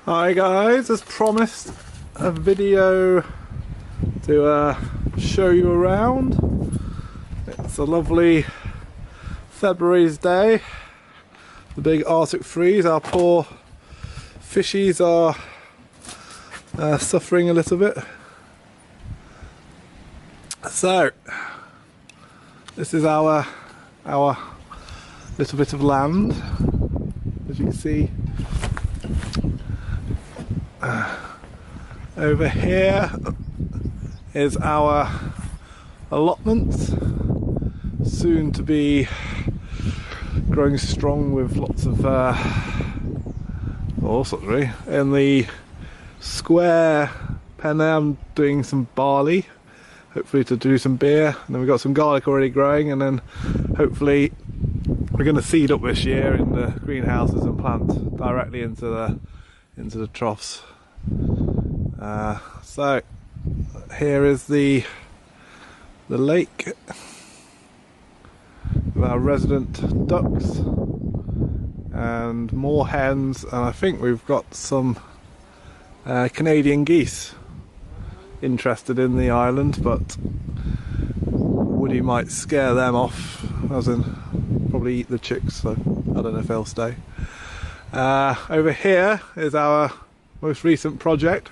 Hi guys, as promised, a video to show you around. It's a lovely February's day. The big Arctic freeze. Our poor fishies are suffering a little bit. So this is our little bit of land, as you can see. Over here is our allotment, soon to be growing strong with lots of all sorts really. In the square pen there I'm doing some barley, hopefully to do some beer, and then we've got some garlic already growing, and then hopefully we're going to seed up this year in the greenhouses and plant directly into the troughs. So here is the lake with our resident ducks and more hens, and I think we've got some Canadian geese interested in the island, but Woody might scare them off, as in probably eat the chicks, so I don't know if they'll stay. Over here is our most recent project.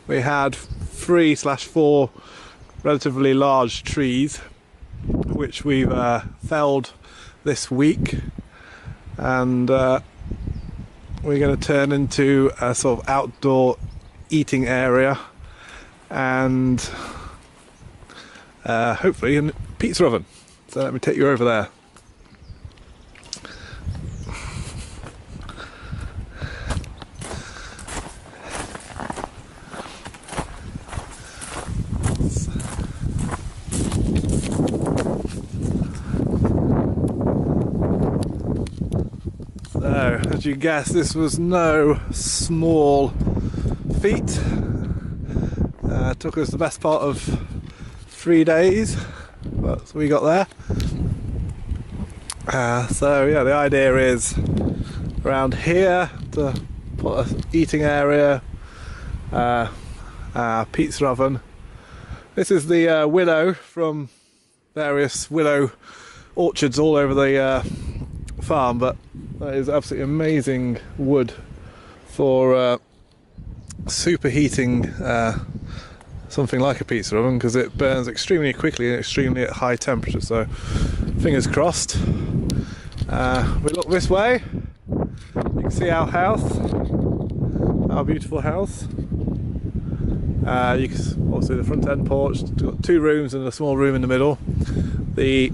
We had 3/4 relatively large trees which we've felled this week, and we're going to turn into a sort of outdoor eating area and hopefully a pizza oven. So let me take you over there. So, as you guess, this was no small feat. Took us the best part of 3 days, but we got there. So yeah, the idea is around here to put an eating area, pizza oven. This is the willow from various willow orchards all over the farm, but that is absolutely amazing wood for superheating something like a pizza oven, because it burns extremely quickly and extremely at high temperature. So fingers crossed. We look this way, you can see our house, our beautiful house. You can also see the front end porch. It's got 2 rooms and a small room in the middle. The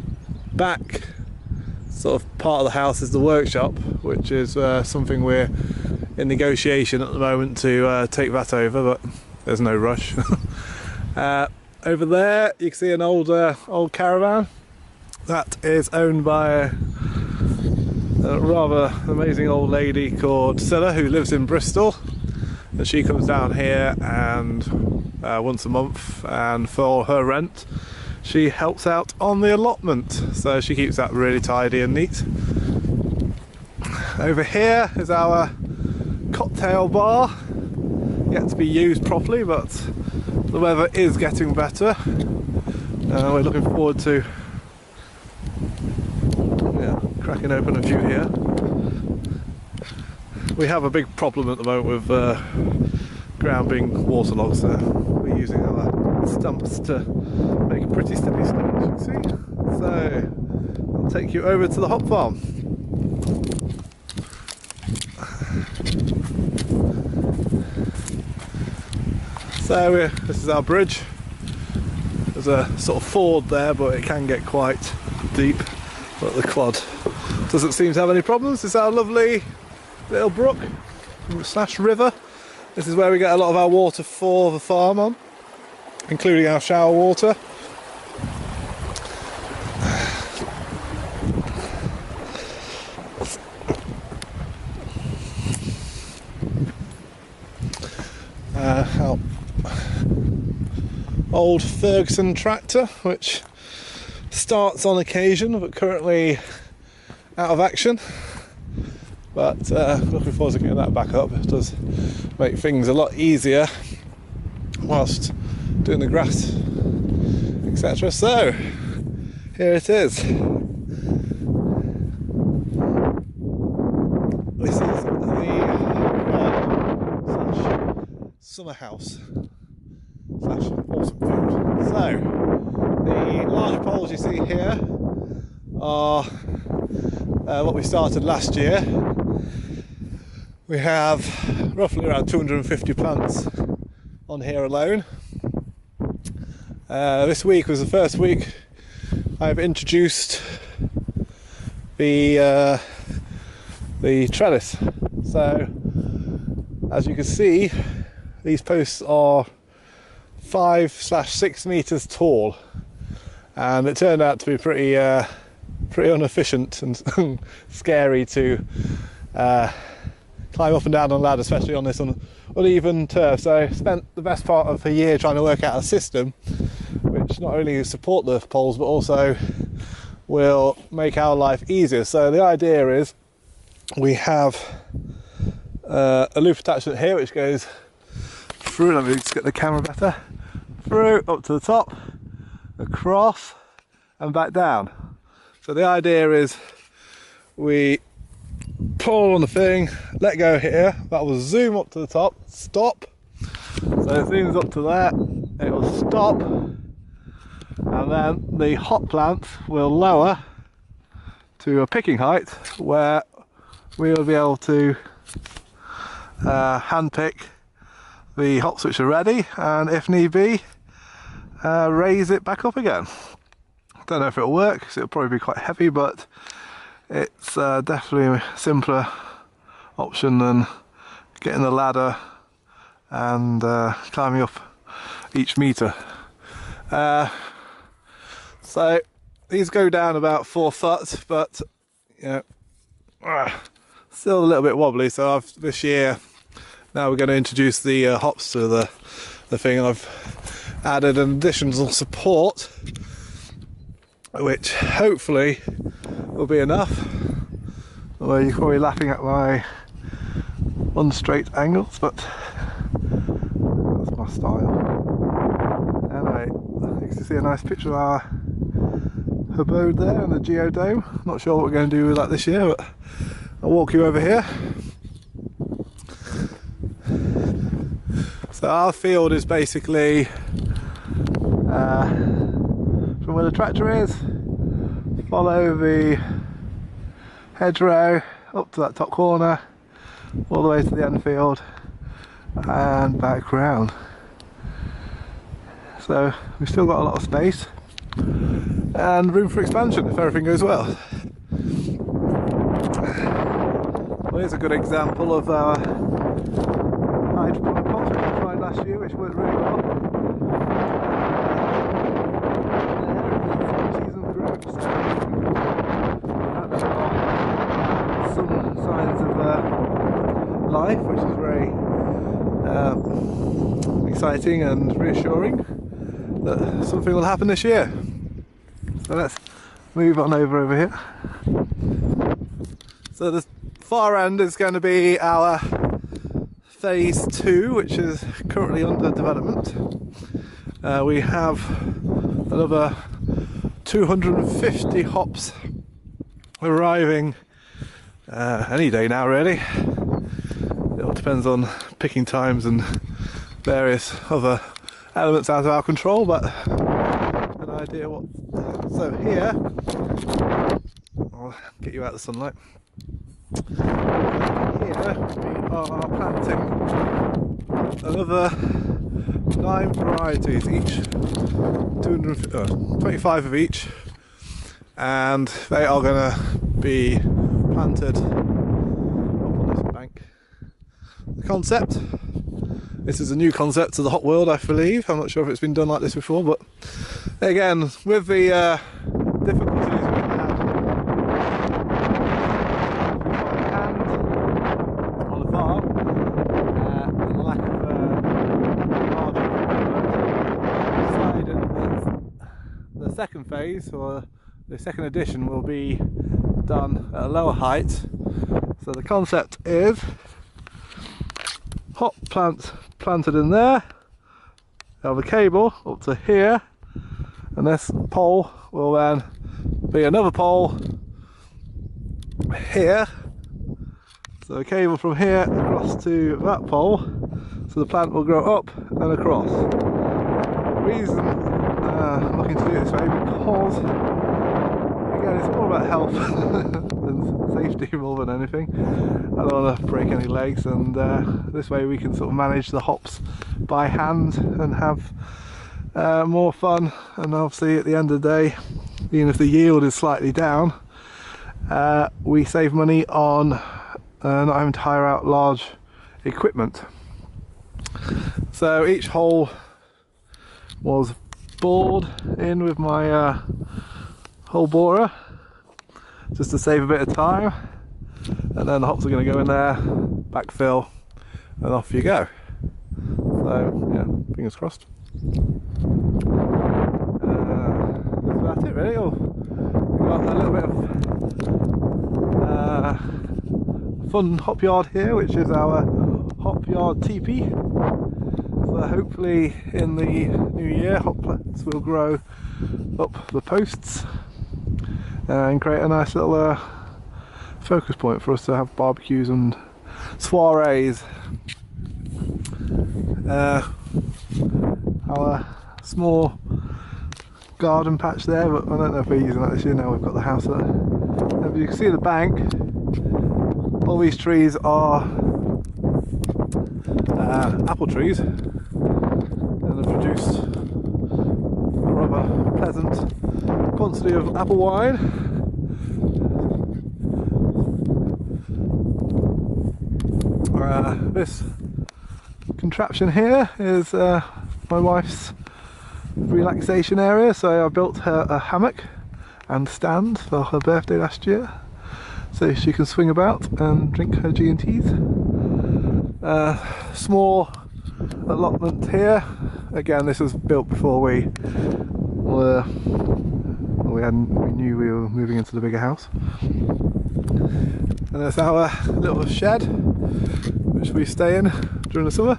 back sort of part of the house is the workshop, which is something we're in negotiation at the moment to take that over, but there's no rush. Over there you can see an old caravan that is owned by a rather amazing old lady called Scylla, who lives in Bristol, and she comes down here and once a month, and for her rent she helps out on the allotment, so she keeps that really tidy and neat. Over here is our cocktail bar, yet to be used properly, but the weather is getting better. We're looking forward to cracking open a few here. We have a big problem at the moment with ground being waterlogged, so we're using our stumps to make a pretty steady slope, as you can see. So I'll take you over to the hop farm. So this is our bridge. There's a sort of ford there, but it can get quite deep, but the quad doesn't seem to have any problems. This is our lovely little brook / river. This is where we get a lot of our water for the farm on, including our shower water. Our old Ferguson tractor, which starts on occasion but currently out of action. but looking forward to getting that back up. It does make things a lot easier whilst doing the grass, etc. So here it is. This is the summer house / autumn field. So the large poles you see here are what we started last year. We have roughly around 250 plants on here alone. This week was the first week I've introduced the trellis. So as you can see, these posts are 5/6 meters tall, and it turned out to be pretty inefficient and scary to climb up and down on a ladder, especially on this uneven turf. So I spent the best part of a year trying to work out a system which not only support the poles but also will make our life easier. So the idea is we have a loop attachment here which goes through, let me just get the camera better, through up to the top, across and back down. So the idea is we pull on the thing, let go here, that will zoom up to the top, stop. So it zooms up to there, it will stop, and then the hop plant will lower to a picking height where we will be able to hand pick the hops which are ready, and if need be, raise it back up again. I don't know if it'll work because it'll probably be quite heavy, but it's definitely a simpler option than getting the ladder and climbing up each meter. So these go down about 4 foot, but you know, still a little bit wobbly. So this year now we're going to introduce the hops to the thing, and I've added an additional support which hopefully will be enough. Although you're probably laughing at my unstraight angles, but that's my style. Anyway, you can see a nice picture of our abode there and the geodome. Not sure what we're going to do with that this year, but I'll walk you over here. So our field is basically from where the tractor is, follow the hedgerow up to that top corner, all the way to the end field and back round. So we've still got a lot of space and room for expansion if everything goes well. Well, here's a good example of our hydroponic pots which we tried last year, which worked really well. Some signs of life, which is very exciting and reassuring that something will happen this year. So let's move on over here. So the far end is going to be our phase 2, which is currently under development. We have another 250 hops arriving any day now, really. It all depends on picking times and various other elements out of our control, but an idea what. So here, I'll get you out of the sunlight. Here we are planting another 9 varieties each, 25 of each, and they are going to be planted up on this bank. The concept, this is a new concept to the hop world, I believe. I'm not sure if it's been done like this before, but again, with the difficulties we've had by hand on the farm, and the lack of large equipment, the second phase, or the second edition, will be done at a lower height, So the concept is hop plants planted in there, have a cable up to here, and this pole will then be another pole here. So a cable from here across to that pole, so the plant will grow up and across. The reason I'm looking to do it this way because, again, it's more about health and safety more than anything. I don't want to break any legs, and this way we can sort of manage the hops by hand and have more fun. And obviously at the end of the day, even if the yield is slightly down, we save money on not having to hire out large equipment. So each hole was bored in with my hole borer just to save a bit of time, and then the hops are going to go in there, backfill, and off you go. So yeah, fingers crossed. That's about it really. We've got a little bit of fun hop yard here, which is our hop yard teepee. So hopefully in the new year hop plants will grow up the posts and create a nice little focus point for us to have barbecues and soirees. Our small garden patch there, but I don't know if we're using that this year. Now we've got the house there. If you can see the bank, all these trees are apple trees, and have produced a rather pleasant quantity of apple wine. This contraption here is my wife's relaxation area, so I built her a hammock and stand for her birthday last year, so she can swing about and drink her G&Ts. Small allotment here. Again, this was built before we knew we were moving into the bigger house. And there's our little shed which we stay in during the summer.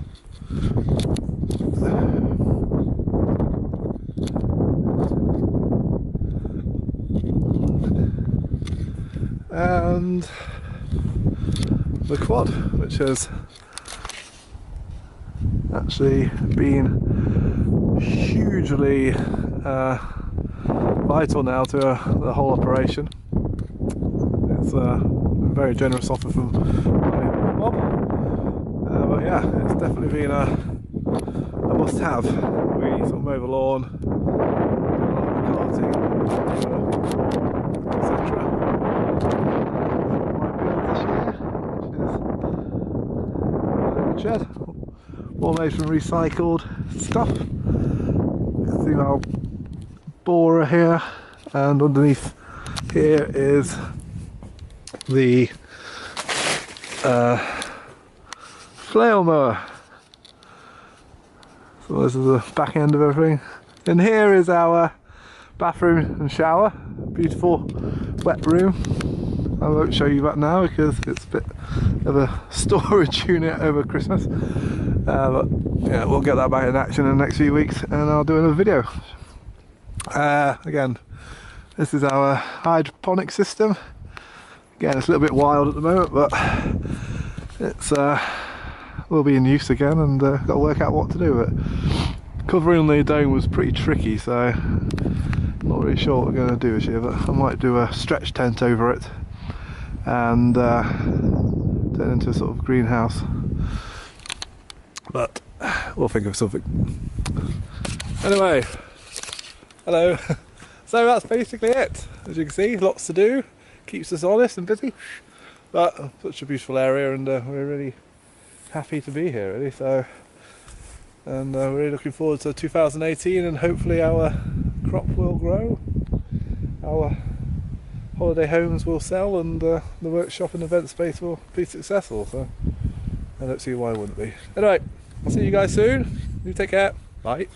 And the quad, which has actually been hugely vital now to the whole operation. It's a very generous offer from Bob, but yeah, it's definitely been a must-have. We sort of mow the lawn, do a lot of karting, etc. Shed, all made from recycled stuff. You can see our borer here, and underneath here is the flail mower. So this is the back end of everything. And here is our bathroom and shower. Beautiful wet room. I won't show you that now because it's a bit of a storage unit over Christmas, but yeah, we'll get that back in action in the next few weeks, and I'll do another video. Again, this is our hydroponic system. Again, it's a little bit wild at the moment, but it's will be in use again, and got to work out what to do with it. Covering the dome was pretty tricky, so not really sure what we're going to do this year, but I might do a stretch tent over it and turn into a sort of greenhouse, but we'll think of something. Anyway, hello. So that's basically it. As you can see, lots to do, keeps us honest and busy, but such a beautiful area, and we're really happy to be here really. So, and we're really looking forward to 2018, and hopefully our crop will grow, our holiday homes will sell, and the workshop and event space will be successful. So I don't see why it wouldn't be. Anyway, I'll see you guys soon. You take care. Bye.